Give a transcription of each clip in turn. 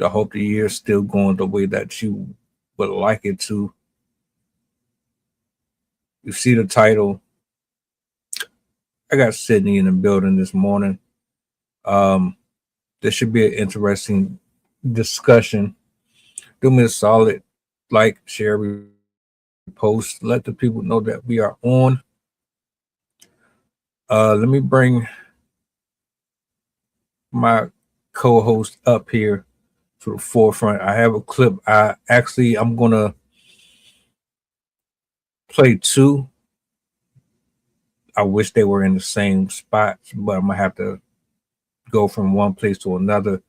I hope the year's still going the way that you would like it to. You see the title. I got Sydney in the building this morning. This should be an interesting discussion. Do me a solid, like, share, post. Let the people know that we are on. Let me bring my co-host up here to the forefront. I have a clip. I'm gonna play two. I wish they were in the same spots, but I'm gonna have to go from one place to another.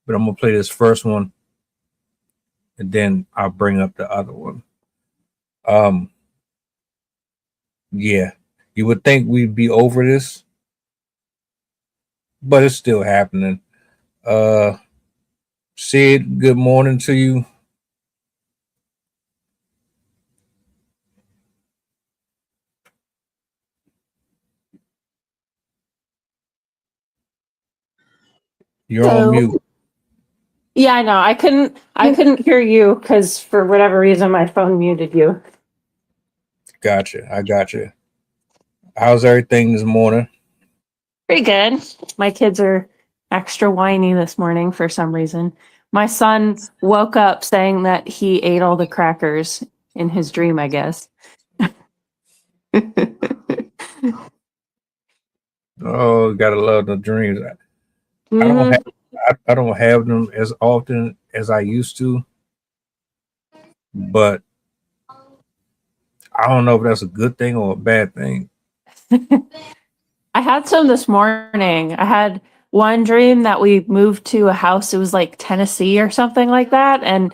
But I'm gonna play this first one, and then I'll bring up the other one. Yeah, you would think we'd be over this, but it's still happening. Sid, good morning to you. You're on mute. Yeah, I know. I couldn't hear you because for whatever reason my phone muted you. Gotcha. I got you. How's everything this morning? Pretty good. My kids are extra whiny this morning for some reason. My son woke up saying that he ate all the crackers in his dream, I guess. Oh, gotta love the dreams. I don't have them as often as I used to, but I don't know if that's a good thing or a bad thing. I had some this morning. I had one dream that we moved to a house. It was like Tennessee or something like that. And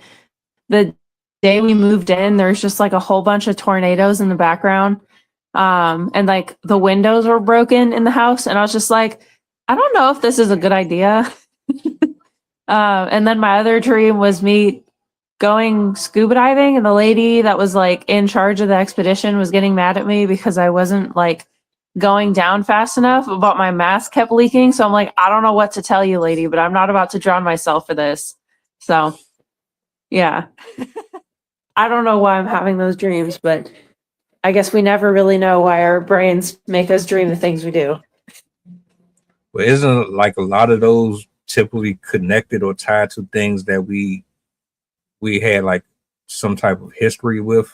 the day we moved in, there's just like a whole bunch of tornadoes in the background. And like the windows were broken in the house. And I was just like, I don't know if this is a good idea. And then my other dream was me going scuba diving, and the lady that was like in charge of the expedition was getting mad at me because I wasn't like going down fast enough, but my mask kept leaking. So I'm like, I don't know what to tell you, lady, but I'm not about to drown myself for this. So yeah. I don't know why I'm having those dreams, but I guess we never really know why our brains make us dream the things we do. Well, isn't like a lot of those typically connected or tied to things that we had like some type of history with?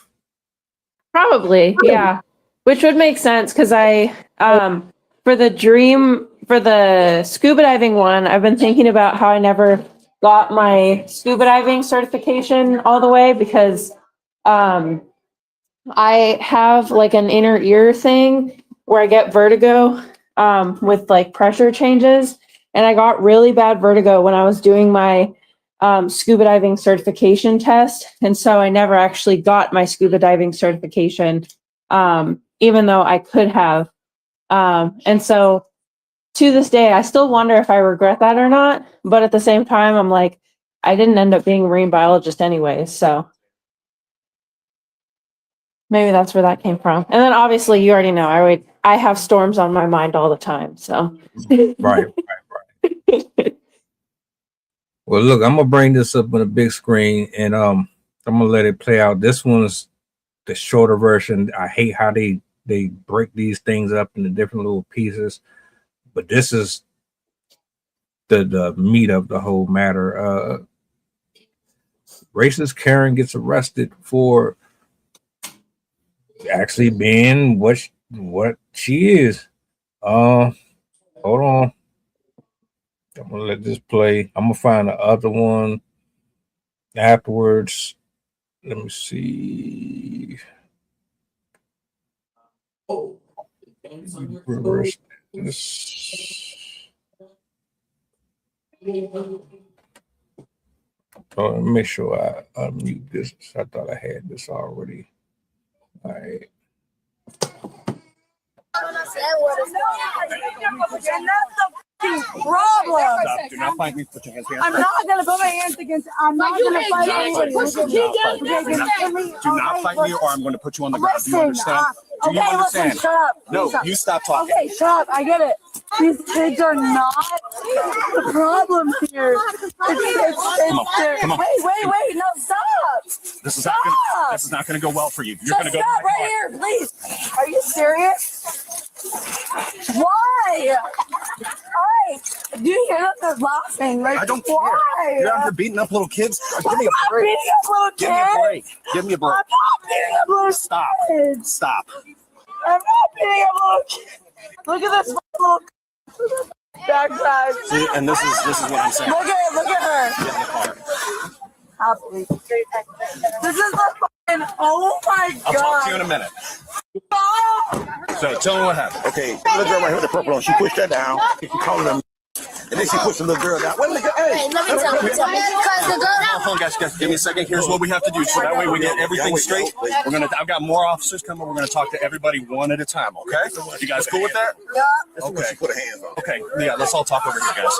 Probably, yeah. Which would make sense because I for the scuba diving one, I've been thinking about how I never got my scuba diving certification all the way because I have like an inner ear thing where I get vertigo with like pressure changes, and I got really bad vertigo when I was doing my scuba diving certification test, and so I never actually got my scuba diving certification, even though I could have. And so to this day, I still wonder if I regret that or not. But at the same time, I'm like, I didn't end up being a marine biologist anyway, so maybe that's where that came from. And then obviously, you already know, I have storms on my mind all the time. So Right. Well, look, I'm gonna bring this up on a big screen, and I'm gonna let it play out. This one's the shorter version. I hate how they break these things up into different little pieces, but this is the meat of the whole matter. Racist Karen gets arrested for actually being what she is. Hold on. I'm gonna let this play. I'm gonna find the other one afterwards. Let me see. Reverse this. Oh, make sure I unmute this. I thought I had this already. All right. Problem. Do not fight me. Put your hands behind. I'm not gonna put my hands against. I'm not gonna fight anybody. Do not fight me, or I'm going to put you on the ground. Do you understand? Do you understand? Shut up. No, you stop talking. Okay, shut up. I get it. These kids are not the problem here. Come on. Wait, no, stop. This is not gonna go well for you. You're gonna go Stop right here, please. Are you serious? Why? Alright, do you hear that they're laughing? Like, I don't why? care. You're out here beating up little kids. Give me a I'm break. beating up little kids. Give me a break. Give me a break. I'm not beating up little Stop. kids. Stop. I'm not beating up little kids. Look at this little backside. See, and this is what I'm saying. Look at her. Get in the car. Happily. This is the fucking, oh my I'll god. talk to you in a minute. So tell me what happened. Okay, the little girl right here with the purple on, she pushed that down. She called them. And then she pushed the little girl down. Wait a minute, hey! Let me tell you. Because the girl. Hold on, guys, give me a second. Here's what we have to do, so that way we get everything straight. I've got more officers coming. We're gonna talk to everybody one at a time. Okay? You guys cool with that? That's when she put her hands on. Okay. Yeah. Let's all talk over here, guys.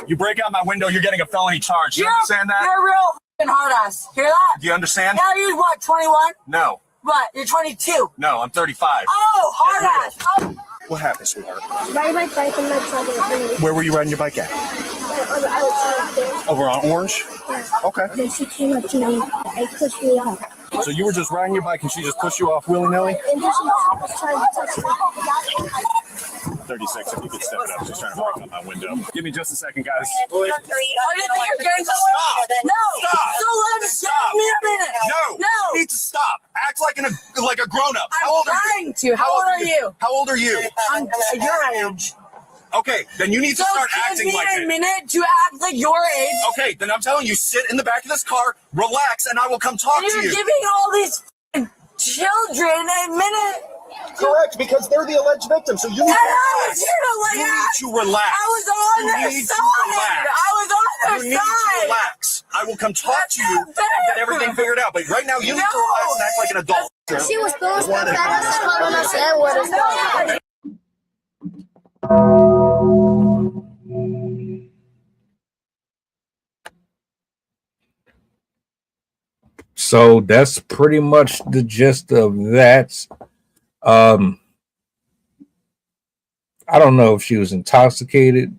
You break out my window, you're getting a felony charge. You understand that? You're a real fucking hard ass. Hear that? Do you understand? Now you're what, 21? No. What? You're 22. No, I'm 35. Oh, hard ass. Oh. What happened, sweetheart? Riding my bike and my truck and Where were you riding your bike at? I was Over on Orange? Okay. then she came up to me and pushed me off. So you were just riding your bike and she just pushed you off willy-nilly? And then she was trying to touch me. 36, if you could step it up. Just trying to break out my window. Give me just a second, guys. Oh, you think you're getting somewhere? Stop. No. Stop. So let me Stop. give me a minute. No. No. You need to stop. Act like a grown-up. How I'm old are you? trying to. How old are you? How old are you? I'm your age. Okay, then you need to So start give acting me like a it. minute to act like your age. Okay, then I'm telling you, sit in the back of this car, relax, and I will come talk And to you're you. giving all these children a minute. Correct, because they're the alleged victims, so you need And to I was relax. here to You need relax. to relax. I was on You their need to side. relax. I was on their You need to side. relax. I will come talk That's to you not fair. and get everything figured out. But right now, you need to No. relax and act like an adult. She was throwing stuff at us, calling us N-words. So that's pretty much the gist of that. I don't know if she was intoxicated.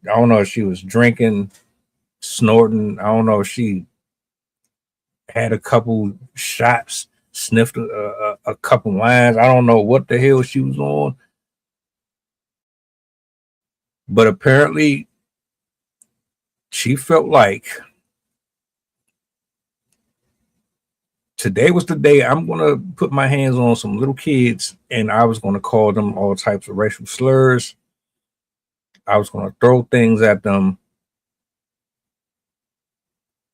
I don't know if she was drinking, snorting. I don't know if she had a couple shots, sniffed a couple lines. I don't know what the hell she was on. But apparently, she felt like today was the day I'm going to put my hands on some little kids and I was going to call them all types of racial slurs. I was going to throw things at them.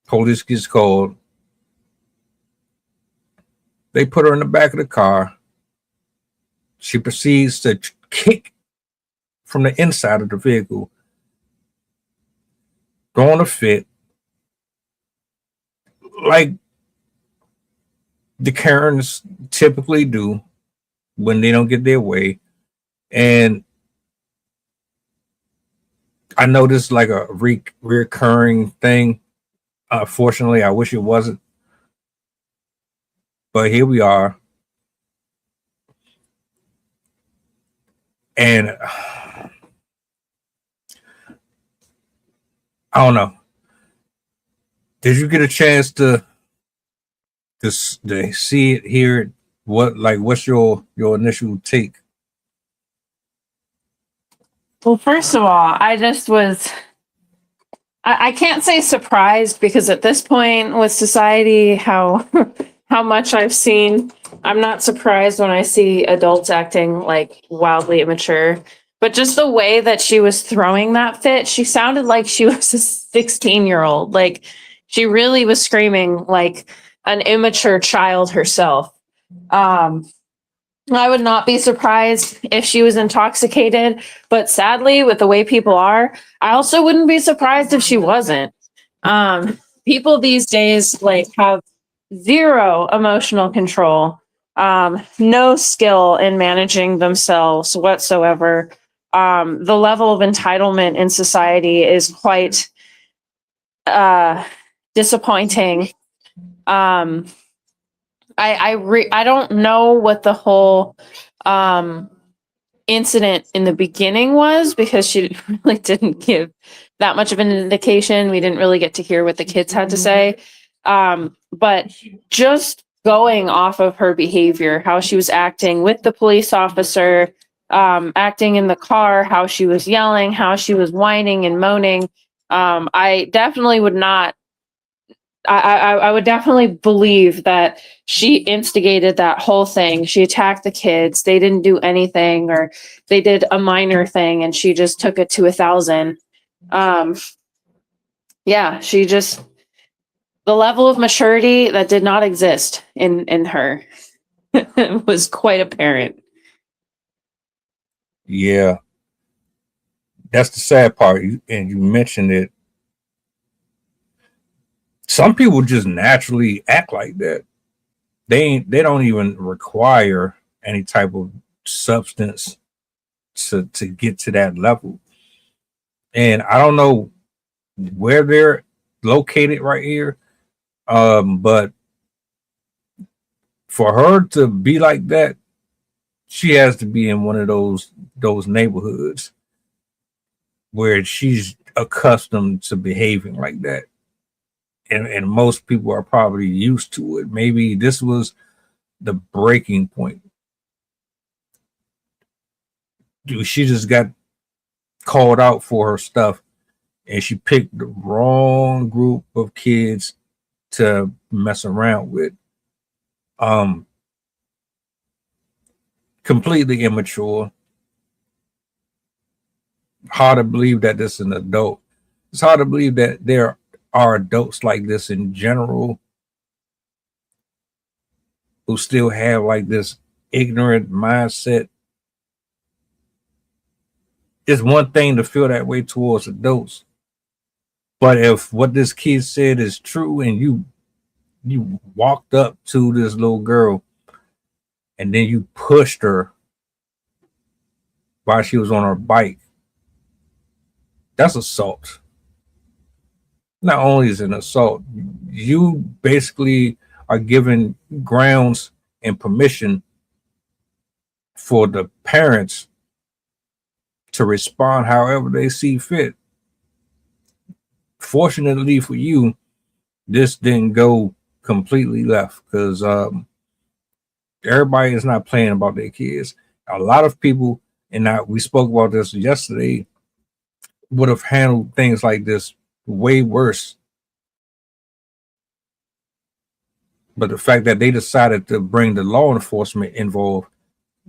Police gets called. They put her in the back of the car. She proceeds to kick from the inside of the vehicle, throwing a fit like the Karens typically do when they don't get their way. And I know this is like a recurring thing. Fortunately, I wish it wasn't. But here we are. And I don't know. Did you get a chance to see it, hear it? What's your initial take? Well, first of all, I just was, I can't say surprised because at this point with society, how much I've seen, I'm not surprised when I see adults acting like wildly immature. But just the way that she was throwing that fit, she sounded like she was a 16-year-old. Like she really was screaming like an immature child herself. I would not be surprised if she was intoxicated, but sadly, with the way people are, I also wouldn't be surprised if she wasn't. People these days like have zero emotional control, no skill in managing themselves whatsoever. The level of entitlement in society is quite disappointing. I don't know what the whole incident in the beginning was, because she really didn't give that much of an indication. We didn't really get to hear what the kids had to say. But just going off of her behavior, how she was acting with the police officer, acting in the car, how she was yelling, how she was whining and moaning, I definitely would not. I would definitely believe that she instigated that whole thing. She attacked the kids. They didn't do anything, or they did a minor thing, and she just took it to 1,000. Yeah, she just, the level of maturity that did not exist in her was quite apparent. Yeah, that's the sad part. And you mentioned it. Some people just naturally act like that. They don't even require any type of substance to get to that level. And I don't know where they're located right here. But for her to be like that, she has to be in one of those neighborhoods where she's accustomed to behaving like that. And most people are probably used to it. Maybe this was the breaking point. She just got called out for her stuff, and she picked the wrong group of kids to mess around with. Completely immature. Hard to believe that this is an adult. It's hard to believe that there are adults like this in general who still have like this ignorant mindset. It's one thing to feel that way towards adults, but if what this kid said is true, and you walked up to this little girl and then you pushed her while she was on her bike, that's assault. Not only is it an assault, you basically are given grounds and permission for the parents to respond however they see fit. Fortunately for you, this didn't go completely left, because everybody is not playing about their kids. A lot of people, and we spoke about this yesterday, would have handled things like this way worse. But the fact that they decided to bring the law enforcement involved,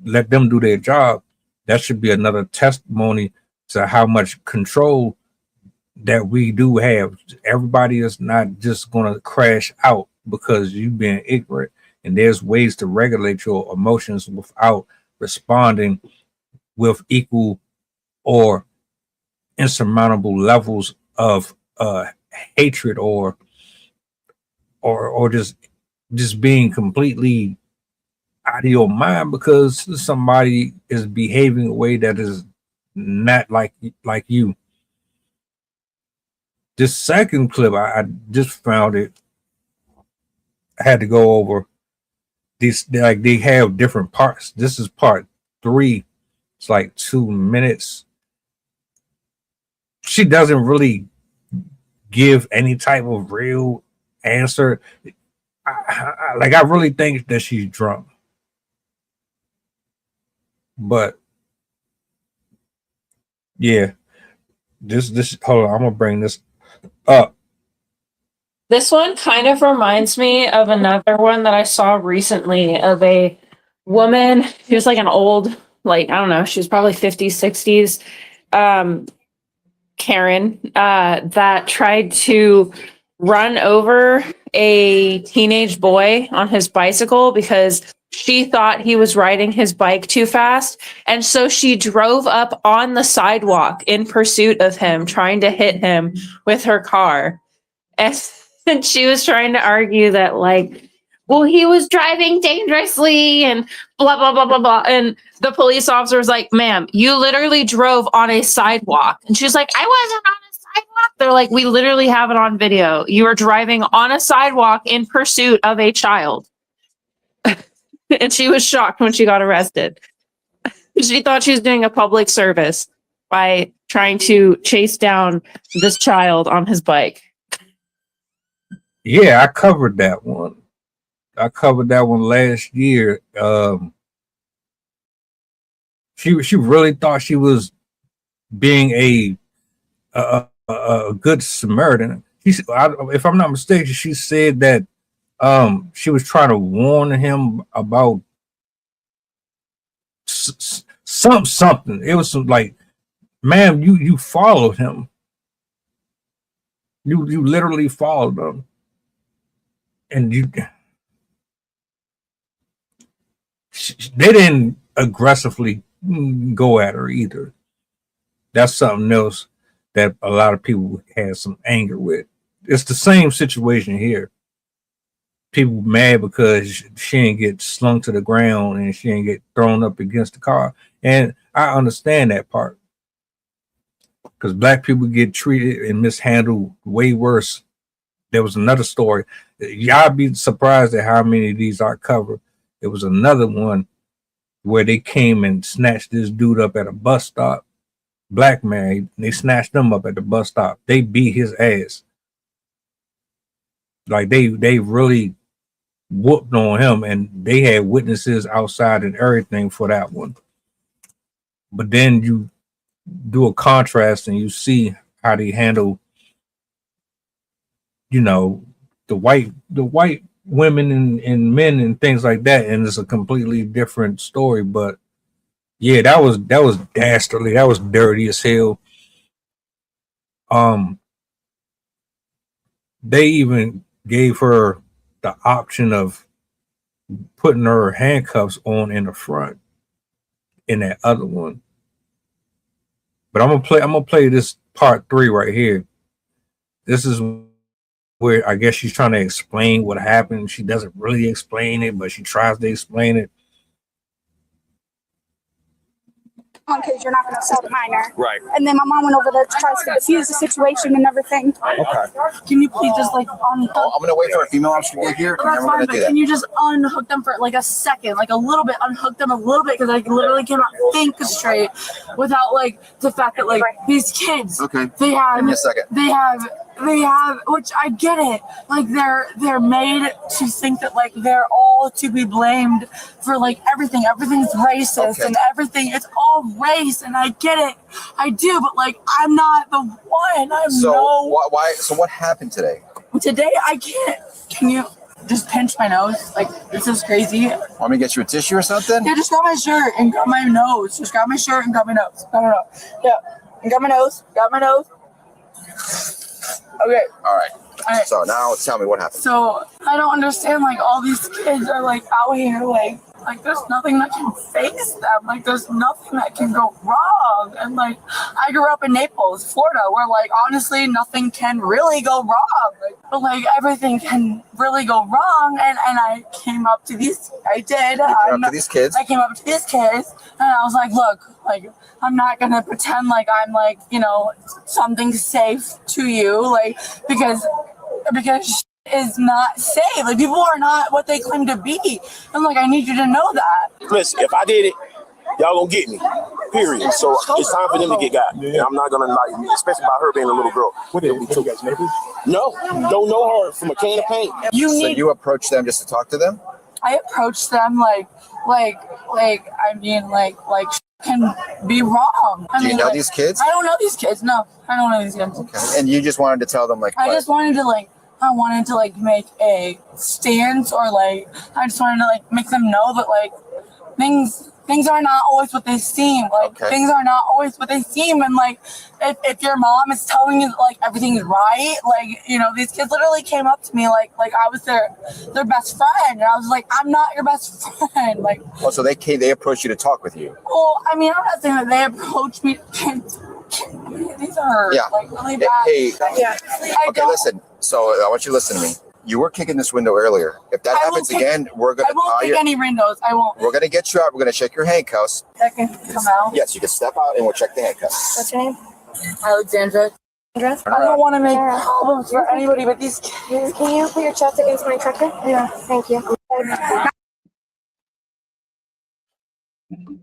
let them do their job, that should be another testimony to how much control that we do have. Everybody is not just going to crash out because you've been ignorant, and there's ways to regulate your emotions without responding with equal or insurmountable levels of hatred or just being completely out of your mind because somebody is behaving a way that is not like you. This second clip, I just found it. I had to go over these. Like, they have different parts. This is part 3. It's like 2 minutes. She doesn't really give any type of real answer. I really think that she's drunk. But yeah, this hold on, I'm gonna bring this up. This one kind of reminds me of another one that I saw recently of a woman. She was like an old, like, I don't know, she was probably 50s, 60s, Karen, that tried to run over a teenage boy on his bicycle because she thought he was riding his bike too fast. And so she drove up on the sidewalk in pursuit of him, trying to hit him with her car. And she was trying to argue that, like, well, he was driving dangerously and blah, blah, blah, blah, blah. And the police officer was like, ma'am, you literally drove on a sidewalk. And she's like, I wasn't on a sidewalk. They're like, we literally have it on video. You were driving on a sidewalk in pursuit of a child. And she was shocked when she got arrested. She thought she was doing a public service by trying to chase down this child on his bike. Yeah, I covered that one. I covered that one last year. She really thought she was being a good Samaritan. If I'm not mistaken, she said that she was trying to warn him about something. It was like, ma'am, you followed him. You literally followed him, and they didn't aggressively go at her either. That's something else that a lot of people had some anger with. It's the same situation here. People mad because she didn't get slung to the ground and she didn't get thrown up against the car. And I understand that part, because black people get treated and mishandled way worse. There was another story. Y'all be surprised at how many of these I cover. There was another one where they came and snatched this dude up at a bus stop. Black man, they snatched him up at the bus stop. They beat his ass. Like they really whooped on him, and they had witnesses outside and everything for that one. But then you do a contrast and you see how they handle, the white women and men and things like that, and it's a completely different story. But yeah, that was dastardly. That was dirty as hell. They even gave her the option of putting her handcuffs on in the front in that other one. But I'm gonna play this part 3 right here. This is where I guess she's trying to explain what happened. She doesn't really explain it, but she tries to explain it. Because you're not going to assault a minor. Right. And then my mom went over there to try to defuse the situation and everything. Okay. Can you please just like I'm gonna wait for a female officer to get here, and then That's we're fine, gonna but do that. can you just unhook them for like a second, like a little bit, unhook them a little bit, because I literally cannot think straight without like the fact that like these kids, Okay. they have, Give me a second. they have, which I get it, like they're made to think that like they're all to be blamed for like everything. Everything's racist and everything. It's all race, and I get it. I do, but like I'm not the one. So why? So what happened today? Today I can't. Can you just pinch my nose? Like this is crazy. Want me to get you a tissue or something? Yeah, just grab my shirt and grab my nose. Just grab my shirt and grab my nose. No. Yeah, and grab my nose. Grab my nose. Okay. All right. All right. So now tell me what happened. So I don't understand. Like all these kids are like out here, like there's nothing that can face them. Like there's nothing that can go wrong. And like I grew up in Naples, Florida, where like honestly nothing can really go wrong. But like everything can really go wrong. And I came up to these. I did. You came up to these kids. I came up to these kids and I was like, look, like I'm not gonna pretend like I'm like, something safe to you, like because is not safe. Like people are not what they claim to be. And like I need you to know that. Listen, if I did it, y'all gonna get me. Period. So it's time for them to get got. And I'm not gonna lie, especially by her being a little girl. What did you guys neighbors? No, don't know her from a can of paint. So you approached them just to talk to them? I approached them like can be wrong. Do you know these kids? I don't know these kids. No, I don't know these kids. Okay. And you just wanted to tell them like I just wanted to make a stance, or like I just wanted to like make them know that like things are not always what they seem. Like things are not always what they seem. And like if your mom is telling you that, like everything is right, like these kids literally came up to me like I was their best friend, and I was like, I'm not your best friend. Like so they approached you to talk with you. Well, I mean, I'm not saying that they approached me. These are like really bad. Hey. Okay, listen. So I want you to listen to me. You were kicking this window earlier. If that happens again, we're gonna. I won't kick any windows. I won't. We're gonna get you out. We're gonna check your handcuffs. I can come out. Yes, you can step out and we'll check the handcuffs. What's your name? Alexandra. I don't want to make problems for anybody but these kids. Can you put your chest against my trucker? Yeah. Thank you. You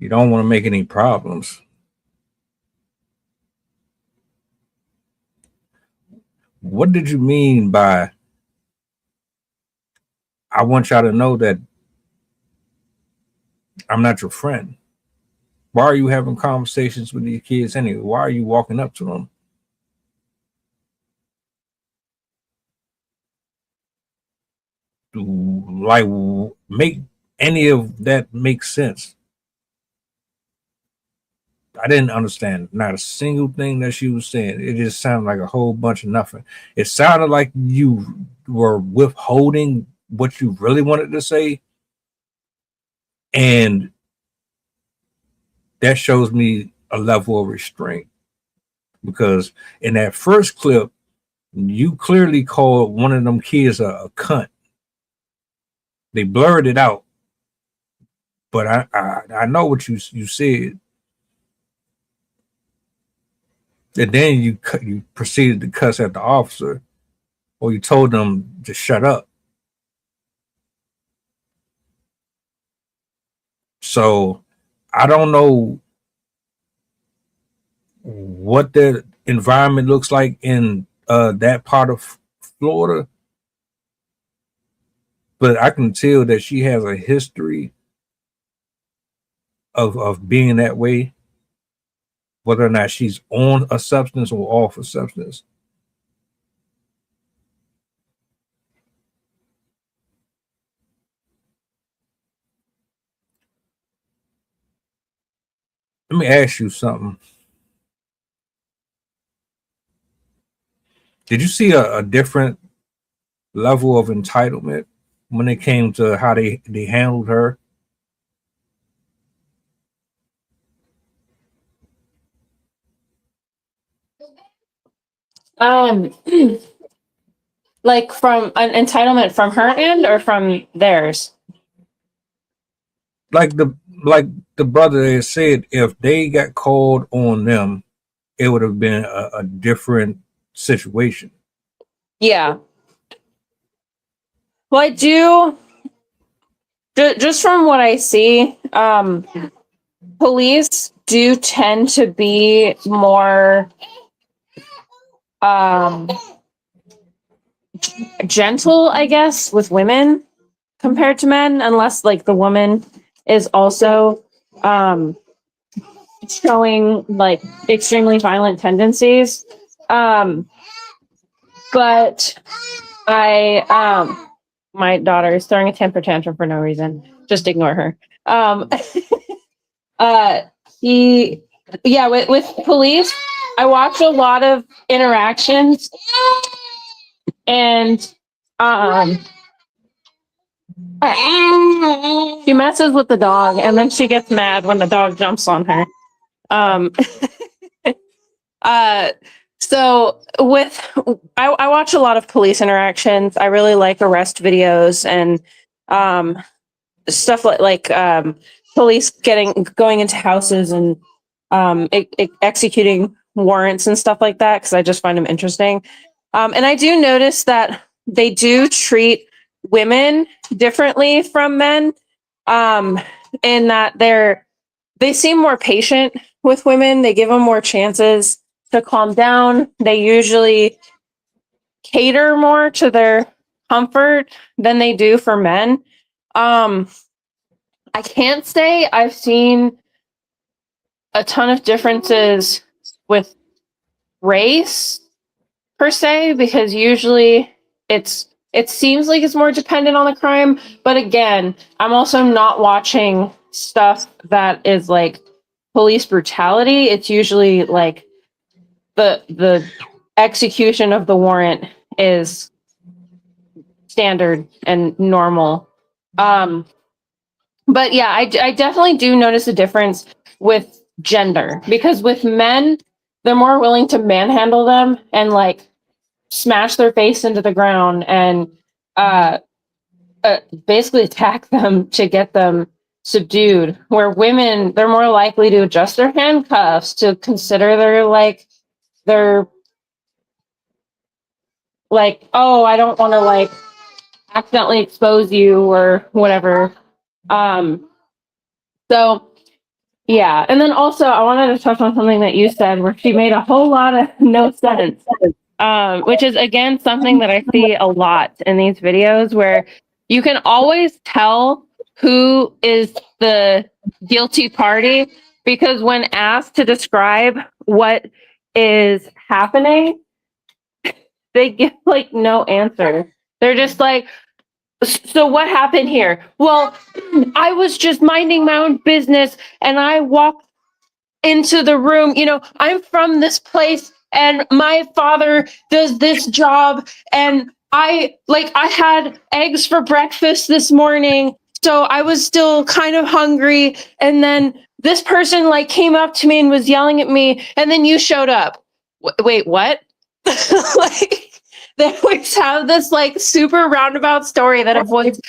don't want to make any problems. What did you mean by I want y'all to know that I'm not your friend? Why are you having conversations with these kids anyway? Why are you walking up to them? Like, make any of that make sense? I didn't understand not a single thing that she was saying. It just sounded like a whole bunch of nothing. It sounded like you were withholding what you really wanted to say. And that shows me a level of restraint, because in that first clip, you clearly called one of them kids a cunt. They blurred it out, but I know what you said. And then you proceeded to cuss at the officer, or you told them to shut up. So I don't know what the environment looks like in that part of Florida, but I can tell that she has a history of being that way, whether or not she's on a substance or off a substance. Let me ask you something. Did you see a different level of entitlement when it came to how they handled her? Um, like from an entitlement from her end or from theirs? Like the brother had said, if they got called on them, it would have been a different situation. Yeah. Well, I do. Just from what I see, police do tend to be more gentle, I guess, with women compared to men, unless like the woman is also showing like extremely violent tendencies. But my daughter is throwing a temper tantrum for no reason. Just ignore her. uh he yeah, with police, I watch a lot of interactions, and she messes with the dog and then she gets mad when the dog jumps on her. um so I watch a lot of police interactions. I really like arrest videos and stuff like police going into houses and executing warrants and stuff like that, because I just find them interesting. And I do notice that they do treat women differently from men, in that they seem more patient with women. They give them more chances to calm down. They usually cater more to their comfort than they do for men. I can't say I've seen a ton of differences with race per se, because usually it seems like it's more dependent on the crime. But again, I'm also not watching stuff that is like police brutality. It's usually like the execution of the warrant is standard and normal. But yeah, I definitely do notice a difference with gender, because with men, they're more willing to manhandle them and like smash their face into the ground and basically attack them to get them subdued. Where women, they're more likely to adjust their handcuffs, to consider their like, oh, I don't want to like accidentally expose you or whatever. So yeah, and then also I wanted to touch on something that you said where she made a whole lot of no sense, which is again something that I see a lot in these videos where you can always tell who is the guilty party because when asked to describe what is happening, they give like no answer. They're just like, so what happened here? Well, I was just minding my own business and I walked into the room. You know, I'm from this place and my father does this job and I had eggs for breakfast this morning. So I was still kind of hungry and then this person like came up to me and was yelling at me and then you showed up. Wait, what? Like they always have this like super roundabout story that avoids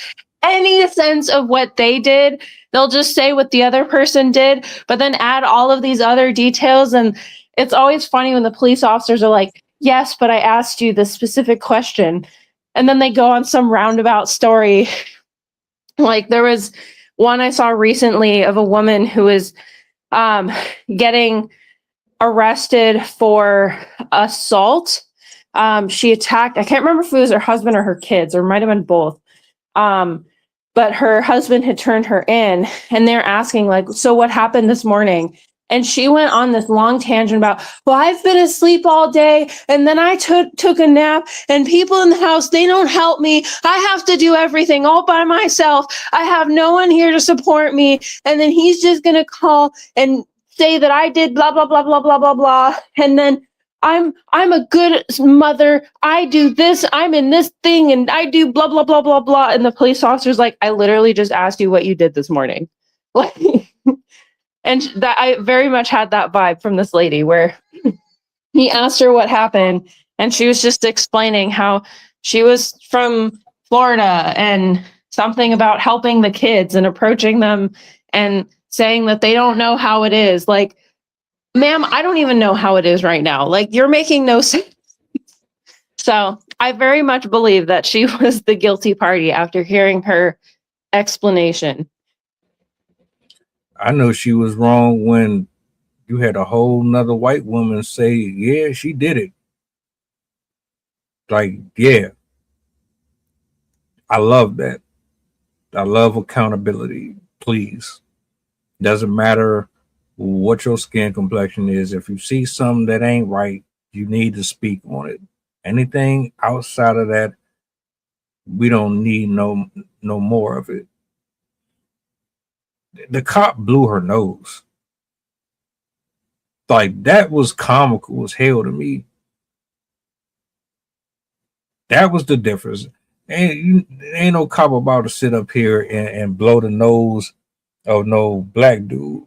any sense of what they did. They'll just say what the other person did, but then add all of these other details. And it's always funny when the police officers are like, yes, but I asked you this specific question. And then they go on some roundabout story. Like there was one I saw recently of a woman who was getting arrested for assault. She attacked, I can't remember if it was her husband or her kids, or might have been both. But her husband had turned her in and they're asking like, so what happened this morning? And she went on this long tangent about, well, I've been asleep all day and then I took a nap and people in the house, they don't help me. I have to do everything all by myself. I have no one here to support me. And then he's just going to call and say that I did blah, blah, blah, blah, blah, blah, blah. And then I'm a good mother. I do this. I'm in this thing and I do blah, blah, blah, blah, blah. And the police officer's like, I literally just asked you what you did this morning. Like, and that I very much had that vibe from this lady where he asked her what happened and she was just explaining how she was from Florida and something about helping the kids and approaching them and saying that they don't know how it is. Like, ma'am, I don't even know how it is right now. Like, you're making no sense. So I very much believe that she was the guilty party after hearing her explanation. I know she was wrong when you had a whole nother white woman say, yeah, she did it. Like, yeah. I love that. I love accountability. Please. Doesn't matter what your skin complexion is. If you see something that ain't right, you need to speak on it. Anything outside of that, we don't need no more of it. The cop blew her nose. Like, that was comical as hell to me. That was the difference. Ain't no cop about to sit up here and blow the nose of no black dude,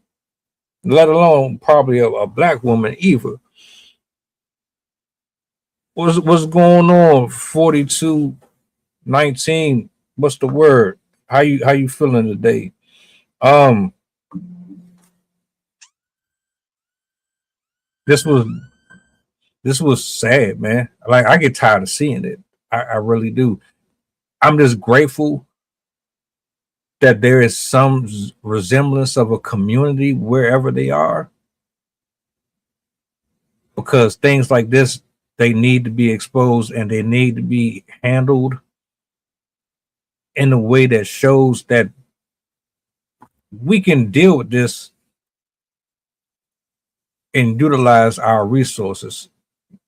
let alone probably a black woman either. What's going on? 4219. What's the word? How you feeling today? This was sad, man. Like, I get tired of seeing it. I really do. I'm just grateful that there is some resemblance of a community wherever they are, because things like this, they need to be exposed and they need to be handled in a way that shows that we can deal with this and utilize our resources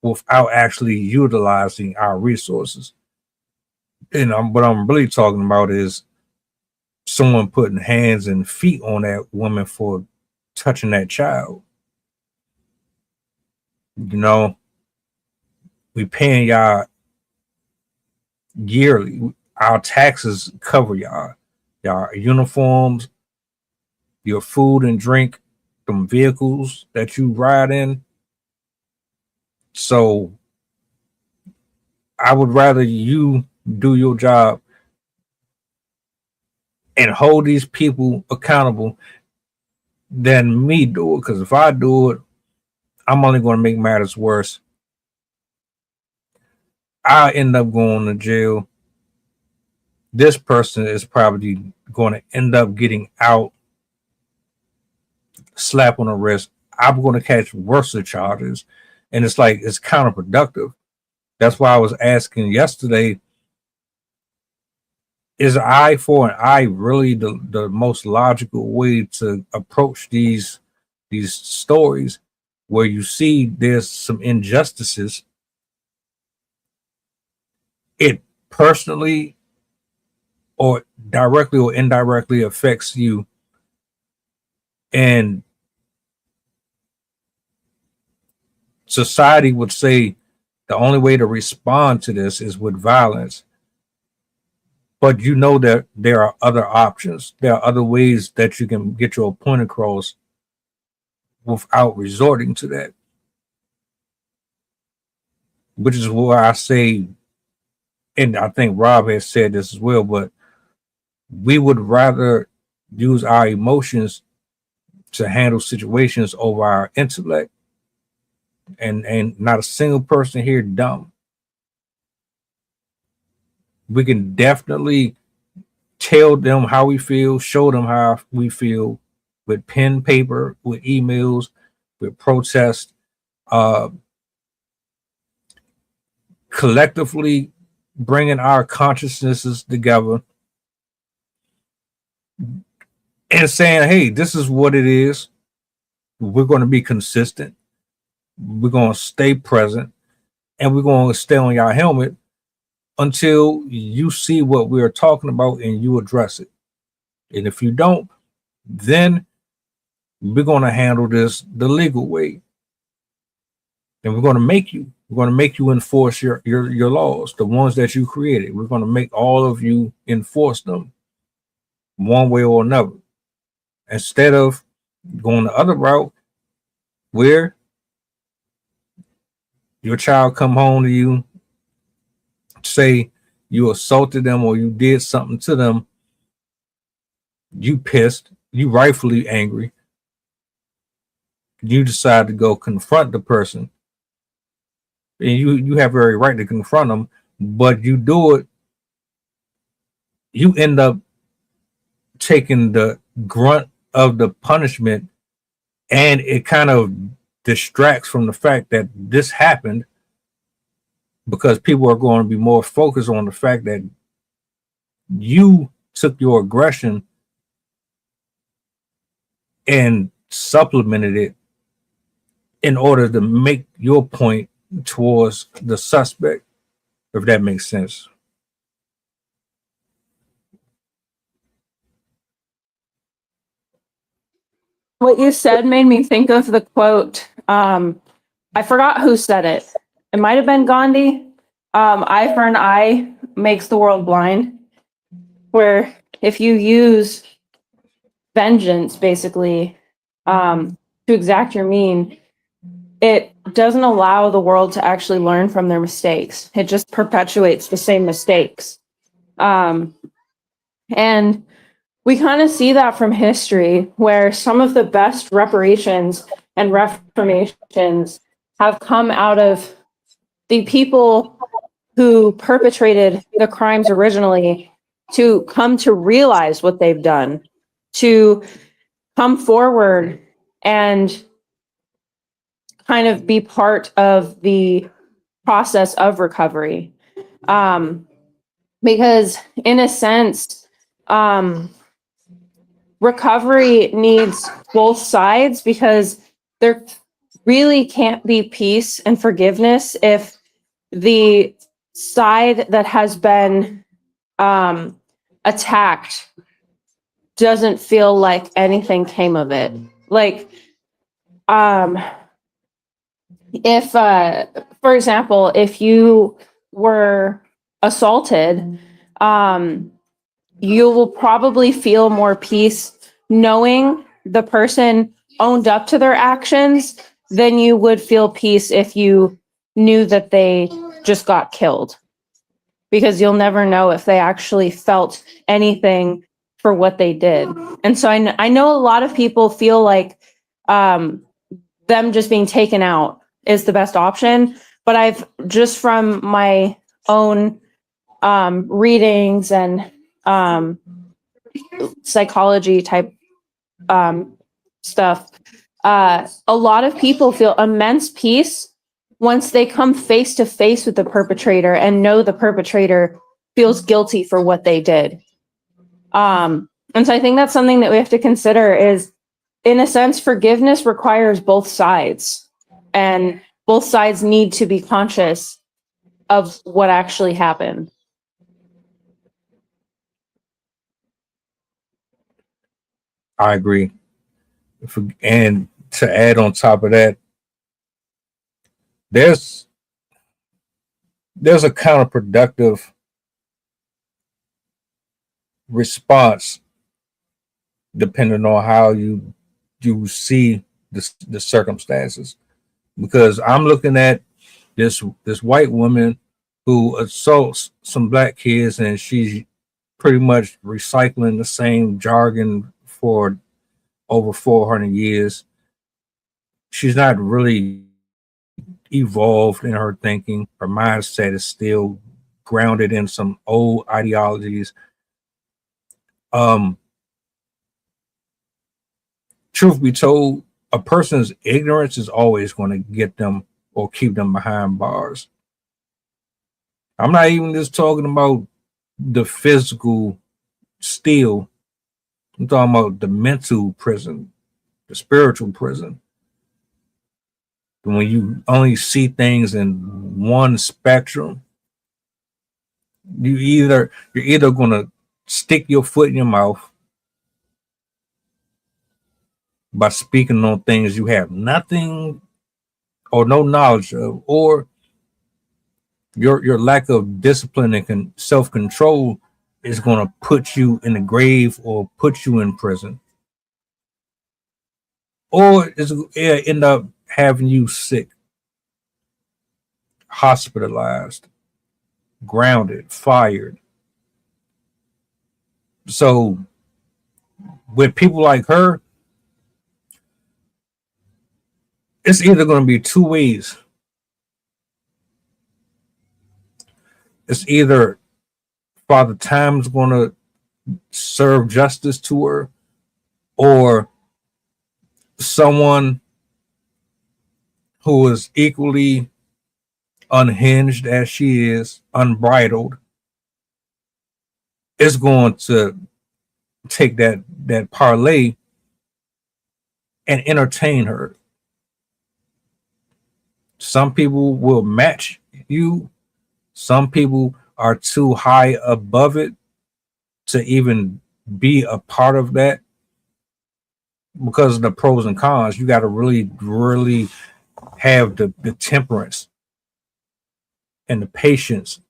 without actually utilizing our resources. And what I'm really talking about is someone putting hands and feet on that woman for touching that child. You know, we paying y'all yearly. Our taxes cover y'all uniforms, your food and drink, them vehicles that you ride in. So I would rather you do your job and hold these people accountable than me do it. Because if I do it, I'm only going to make matters worse. I end up going to jail. This person is probably going to end up getting out, slap on the wrist. I'm going to catch worse charges. And it's like, it's counterproductive. That's why I was asking yesterday, is eye for an eye really the most logical way to approach these stories where you see there's some injustices? It personally or directly or indirectly affects you, and society would say the only way to respond to this is with violence. But you know that there are other options. There are other ways that you can get your point across without resorting to that. Which is why I say, and I think Rob has said this as well, but we would rather use our emotions to handle situations over our intellect. And not a single person here dumb. We can definitely tell them how we feel, show them how we feel with pen, paper, with emails, with protest, collectively bringing our consciousnesses together and saying, hey, this is what it is. We're going to be consistent. We're going to stay present, and we're going to stay on your helmet until you see what we're talking about and you address it. And if you don't, then we're going to handle this the legal way. And we're going to make you enforce your laws, the ones that you created. We're going to make all of you enforce them one way or another. Instead of going the other route where your child come home to you, say you assaulted them or you did something to them, you pissed, you rightfully angry, you decide to go confront the person, and you have every right to confront them, but you do it, you end up taking the grunt of the punishment, and it kind of distracts from the fact that this happened, because people are going to be more focused on the fact that you took your aggression and supplemented it in order to make your point towards the suspect, if that makes sense. What you said made me think of the quote. I forgot who said it. It might have been Gandhi. Eye for an eye makes the world blind. Where if you use vengeance, basically, to exact your mean, it doesn't allow the world to actually learn from their mistakes. It just perpetuates the same mistakes. And we kind of see that from history, where some of the best reparations and reformations have come out of the people who perpetrated the crimes originally to come to realize what they've done, to come forward and kind of be part of the process of recovery. Because in a sense, recovery needs both sides, because there really can't be peace and forgiveness if the side that has been attacked doesn't feel like anything came of it. Like, if, for example, if you were assaulted, you will probably feel more peace knowing the person owned up to their actions than you would feel peace if you knew that they just got killed, because you'll never know if they actually felt anything for what they did. And so I know a lot of people feel like them just being taken out is the best option, but I've just from my own readings and psychology type stuff, a lot of people feel immense peace once they come face to face with the perpetrator and know the perpetrator feels guilty for what they did. And so I think that's something that we have to consider is, in a sense, forgiveness requires both sides, and both sides need to be conscious of what actually happened. I agree. And to add on top of that, there's a counterproductive response depending on how you see the circumstances. Because I'm looking at this white woman who assaults some black kids, and she's pretty much recycling the same jargon for over 400 years. She's not really evolved in her thinking. Her mindset is still grounded in some old ideologies. Truth be told, a person's ignorance is always going to get them or keep them behind bars. I'm not even just talking about the physical steel. I'm talking about the mental prison, the spiritual prison. When you only see things in one spectrum, you're either going to stick your foot in your mouth by speaking on things you have nothing or no knowledge of, or your lack of discipline and self-control is going to put you in the grave or put you in prison, or it'll end up having you sick, hospitalized, grounded, fired. So with people like her, it's either going to be two ways. It's either Father Time's going to serve justice to her, or someone who is equally unhinged as she is, unbridled, is going to take that parlay and entertain her. Some people will match you. Some people are too high above it to even be a part of that. Because of the pros and cons, you got to really, really have the temperance and the patience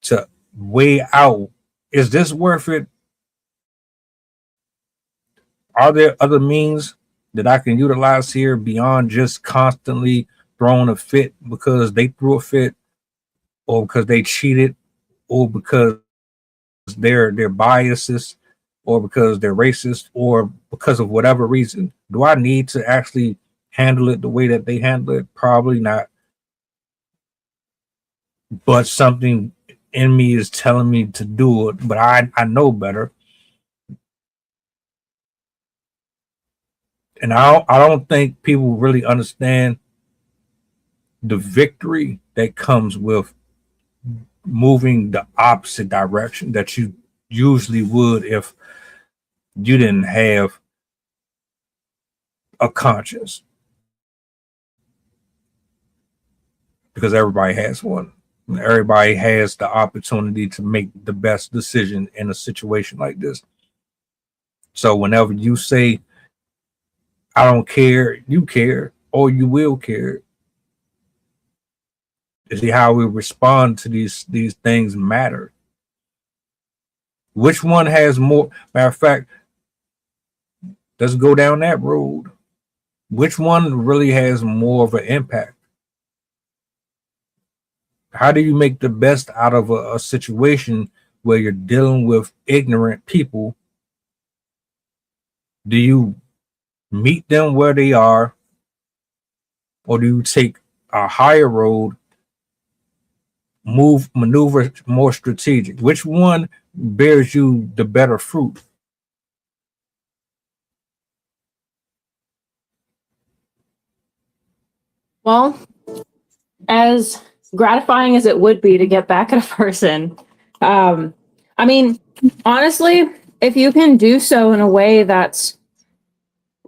to weigh out, is this worth it? Are there other means that I can utilize here beyond just constantly throwing a fit because they threw a fit, or because they cheated, or because they're biases, or because they're racist, or because of whatever reason? Do I need to actually handle it the way that they handle it? Probably not. But something in me is telling me to do it, but I know better. And I don't think people really understand the victory that comes with moving the opposite direction that you usually would if you didn't have a conscience, because everybody has one. Everybody has the opportunity to make the best decision in a situation like this. So whenever you say, I don't care, you care, or you will care. You see how we respond to these things matter. Which one has more? Matter of fact, let's go down that road. Which one really has more of an impact? How do you make the best out of a situation where you're dealing with ignorant people? Do you meet them where they are, or do you take a higher road maneuver more strategic? Which one bears you the better fruit? Well, as gratifying as it would be to get back at a person, I mean, honestly, if you can do so in a way that's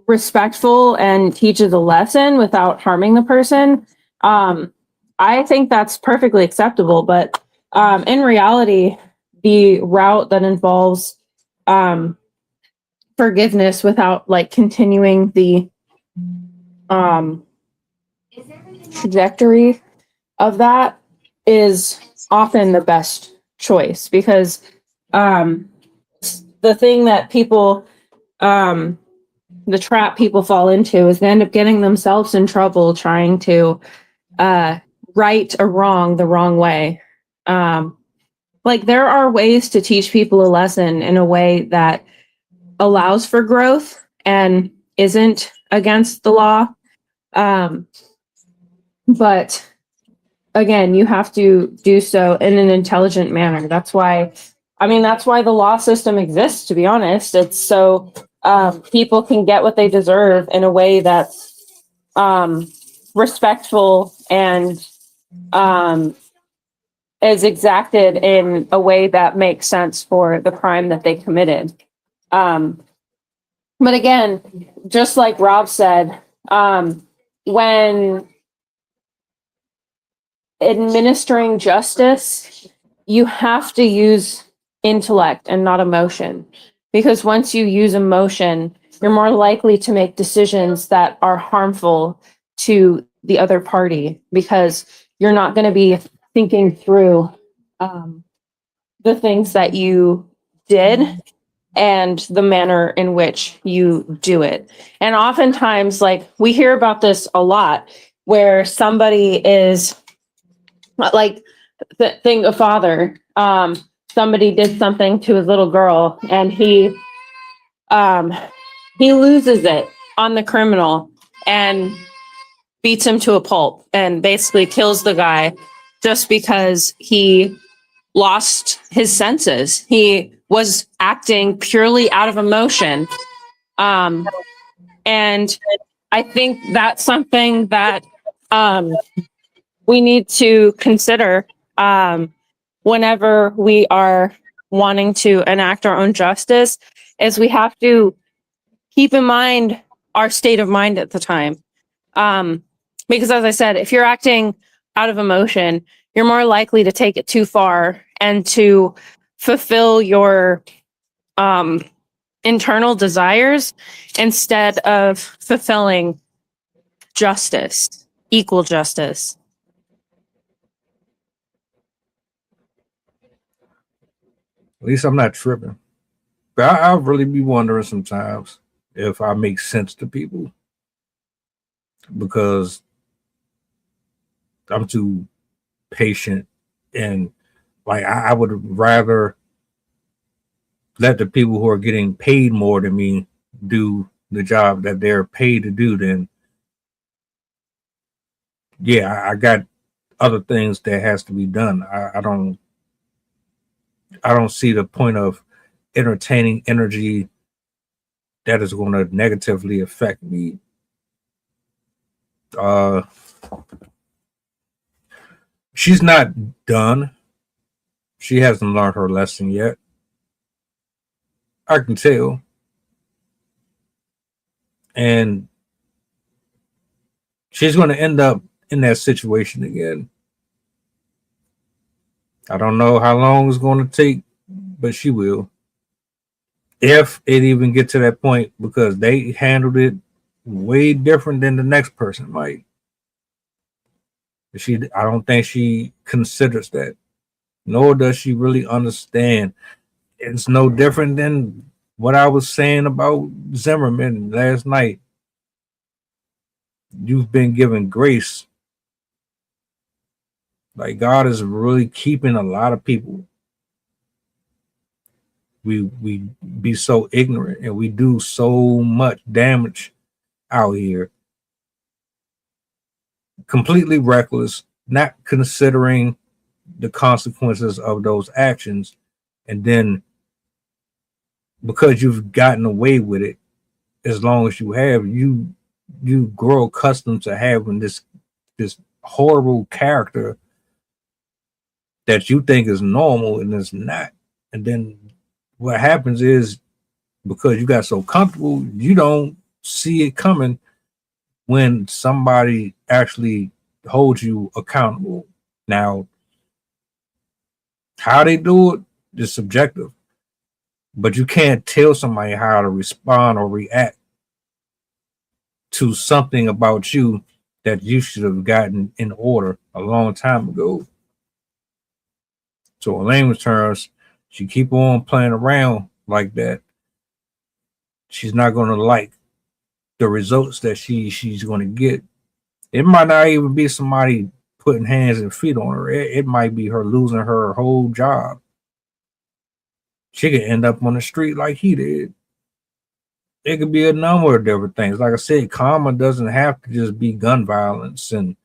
respectful and teaches a lesson without harming the person, I think that's perfectly acceptable. But in reality, the route that involves forgiveness without like continuing the trajectory of that is often the best choice, because the thing that people the trap people fall into is they end up getting themselves in trouble trying to right a wrong the wrong way. Like, there are ways to teach people a lesson in a way that allows for growth and isn't against the law. But again, you have to do so in an intelligent manner. That's why the law system exists, to be honest. It's so people can get what they deserve in a way that's respectful and is exacted in a way that makes sense for the crime that they committed. But again, just like Rob said, when administering justice, you have to use intellect and not emotion. Because once you use emotion, you're more likely to make decisions that are harmful to the other party, because you're not going to be thinking through the things that you did and the manner in which you do it. And oftentimes, like, we hear about this a lot, where somebody is like, a father, somebody did something to his little girl, and he loses it on the criminal and beats him to a pulp and basically kills the guy just because he lost his senses. He was acting purely out of emotion. And I think that's something that we need to consider whenever we are wanting to enact our own justice, is we have to keep in mind our state of mind at the time. Because, as I said, if you're acting out of emotion, you're more likely to take it too far and to fulfill your internal desires instead of fulfilling justice, equal justice. At least I'm not tripping. But I really be wondering sometimes if I make sense to people, because I'm too patient, and like I would rather let the people who are getting paid more than me do the job that they're paid to do. Then I got other things that has to be done. I don't see the point of entertaining energy that is going to negatively affect me. She's not done. She hasn't learned her lesson yet. I can tell. And she's going to end up in that situation again. I don't know how long it's going to take, but she will. If it even get to that point, because they handled it way different than the next person might. I don't think she considers that, nor does she really understand. It's no different than what I was saying about Zimmerman last night. You've been given grace. Like, God is really keeping a lot of people. We be so ignorant, and we do so much damage out here. Completely reckless, not considering the consequences of those actions. And then because you've gotten away with it as long as you have, you grow accustomed to having this horrible character that you think is normal and it's not. And then what happens is, because you got so comfortable, you don't see it coming when somebody actually holds you accountable. Now, how they do it is subjective, but you can't tell somebody how to respond or react to something about you that you should have gotten in order a long time ago. So in layman's terms, she keep on playing around like that, she's not going to like the results that she's going to get. It might not even be somebody putting hands and feet on her. It might be her losing her whole job. She could end up on the street like he did. It could be a number of different things. Like I said, karma doesn't have to just be gun violence and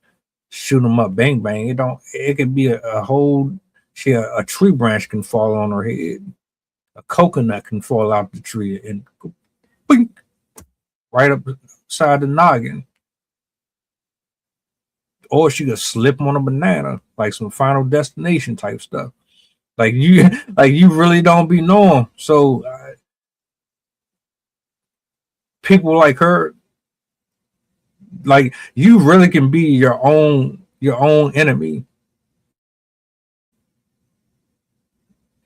shoot them up, bang bang. It could be a whole. A tree branch can fall on her head. A coconut can fall out the tree and go, bing, right up beside the noggin. Or she could slip on a banana, like some Final Destination type stuff. Like you really don't be knowing. So people like her, like, you really can be your own enemy.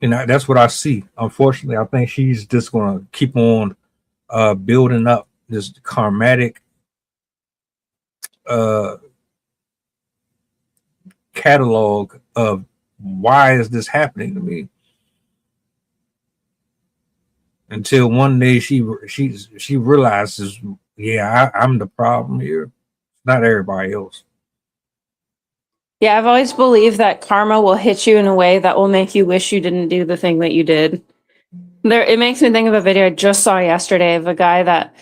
And that's what I see. Unfortunately, I think she's just gonna keep on building up this karmatic catalog of why is this happening to me, until one day she realizes, yeah, I'm the problem here, not everybody else. Yeah, I've always believed that karma will hit you in a way that will make you wish you didn't do the thing that you did. It makes me think of a video I just saw yesterday of a guy that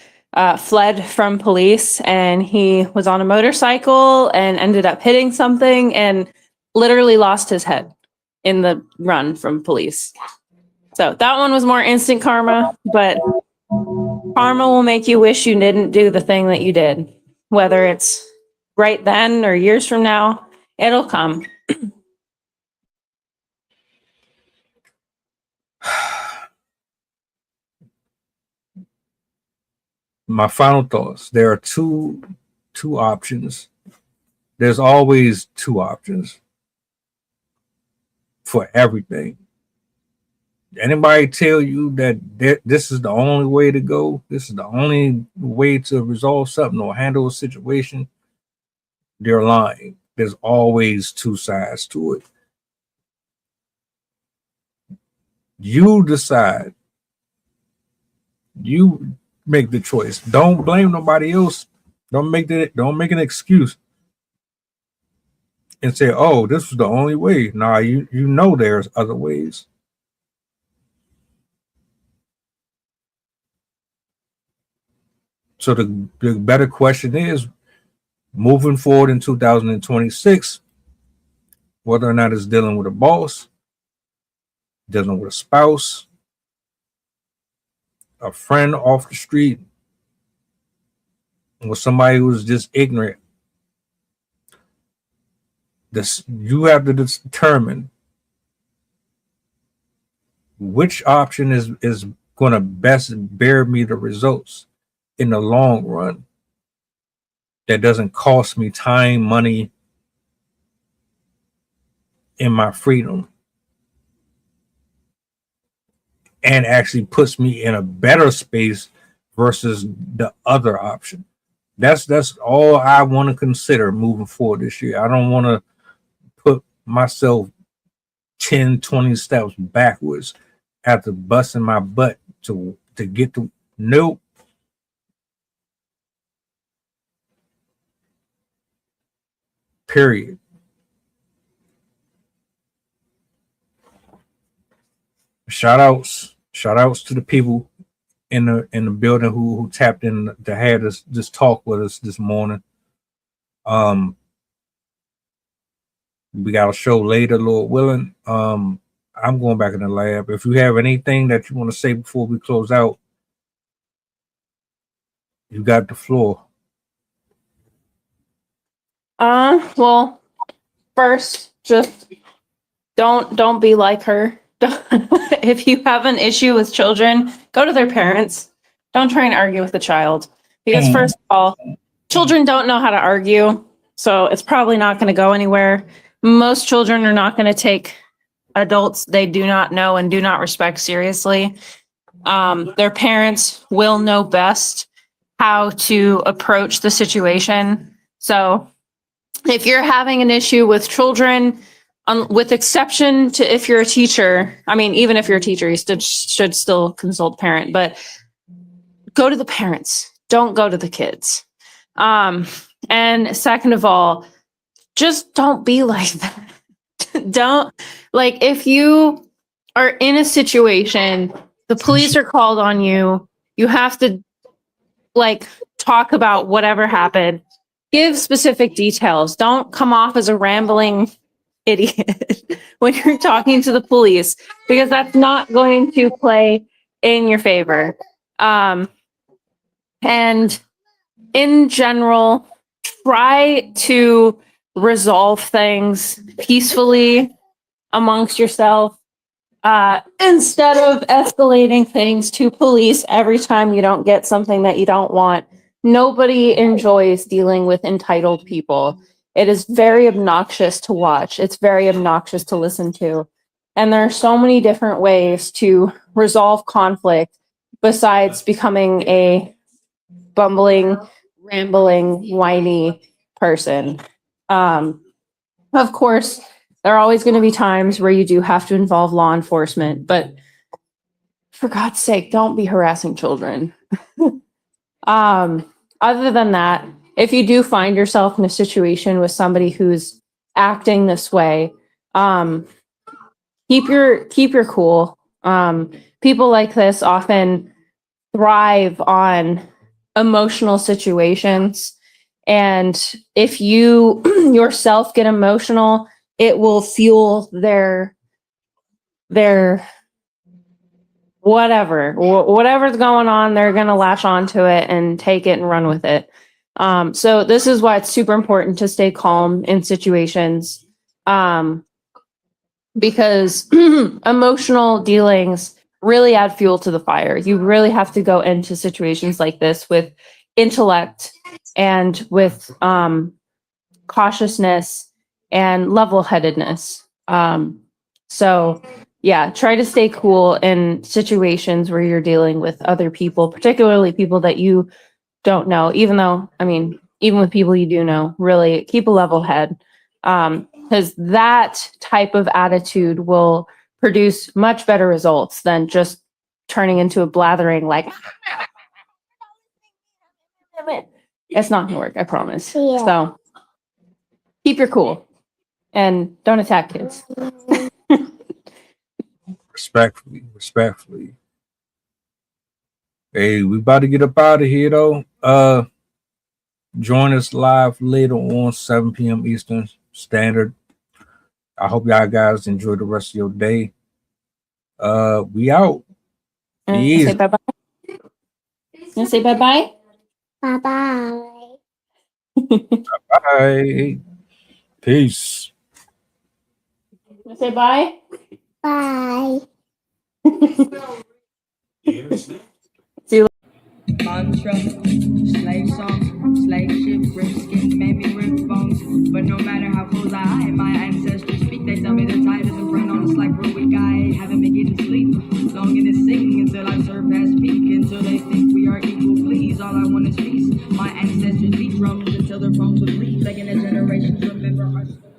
fled from police, and he was on a motorcycle and ended up hitting something and literally lost his head in the run from police. So that one was more instant karma, but karma will make you wish you didn't do the thing that you did, whether it's right then or years from now. It'll come. My final thoughts. There are two options. There's always two options for everything. Anybody tell you that this is the only way to go, this is the only way to resolve something or handle a situation, they're lying. There's always two sides to it. You decide. You make the choice. Don't blame nobody else. Don't make an excuse and say, oh, this was the only way. Nah, you know there's other ways. So the better question is, moving forward in 2026, whether or not it's dealing with a boss, dealing with a spouse, a friend off the street, or somebody who's just ignorant, you have to determine which option is going to best bear me the results in the long run, that doesn't cost me time, money, and my freedom, and actually puts me in a better space versus the other option. That's all I want to consider moving forward this year. I don't want to put myself 10, 20 steps backwards after busting my butt to get to. Nope. Period. Shout outs to the people in the building who tapped in to have this talk with us this morning. We got a show later, Lord willing. I'm going back in the lab. If you have anything that you want to say before we close out, you got the floor. Well, first, just don't be like her. If you have an issue with children, go to their parents. Don't try and argue with the child. Because first of all, children don't know how to argue, so it's probably not going to go anywhere. Most children are not going to take adults they do not know and do not respect seriously. Their parents will know best how to approach the situation. So if you're having an issue with children, with exception to if you're a teacher, I mean, even if you're a teacher, you should still consult parent, but go to the parents. Don't go to the kids. And second of all, just don't be like that. Don't, like, if you are in a situation, the police are called on you, you have to, like, talk about whatever happened. Give specific details. Don't come off as a rambling idiot when you're talking to the police, because that's not going to play in your favor. And in general, try to resolve things peacefully amongst yourself, instead of escalating things to police every time you don't get something that you don't want. Nobody enjoys dealing with entitled people. It is very obnoxious to watch. It's very obnoxious to listen to. And there are so many different ways to resolve conflict besides becoming a bumbling, rambling, whiny person. Of course, there are always going to be times where you do have to involve law enforcement, but for God's sake, don't be harassing children. Other than that, if you do find yourself in a situation with somebody who's acting this way, keep your cool. People like this often thrive on emotional situations. And if you yourself get emotional, it will fuel their whatever's going on, they're going to latch onto it and take it and run with it. So this is why it's super important to stay calm in situations, because emotional dealings really add fuel to the fire. You really have to go into situations like this with intellect and with cautiousness and level-headedness. So yeah, try to stay cool in situations where you're dealing with other people, particularly people that you don't know, even with people you do know, really keep a level head. Because that type of attitude will produce much better results than just turning into a blathering, like, it's not gonna work, I promise. Yeah. So keep your cool and don't attack kids. Respectfully. Hey, we about to get up out of here though. Join us live later on 7 p.m. Eastern Standard. I hope y'all guys enjoy the rest of your day. We out. Say bye-bye. You wanna say bye-bye? Bye-bye. Bye. Peace. You wanna say bye? Bye. Mantra, slave song, slave ship, brisket, made me rip bones. But no matter how close I am, my ancestors speak. They tell me the tide isn't run on us like we're weak. I haven't been getting sleep. Longing to sing until I surpass peak. Until they think we are equal, please. All I want is peace. My ancestors beat drums until their bones would bleed. Begging the generations remember our story.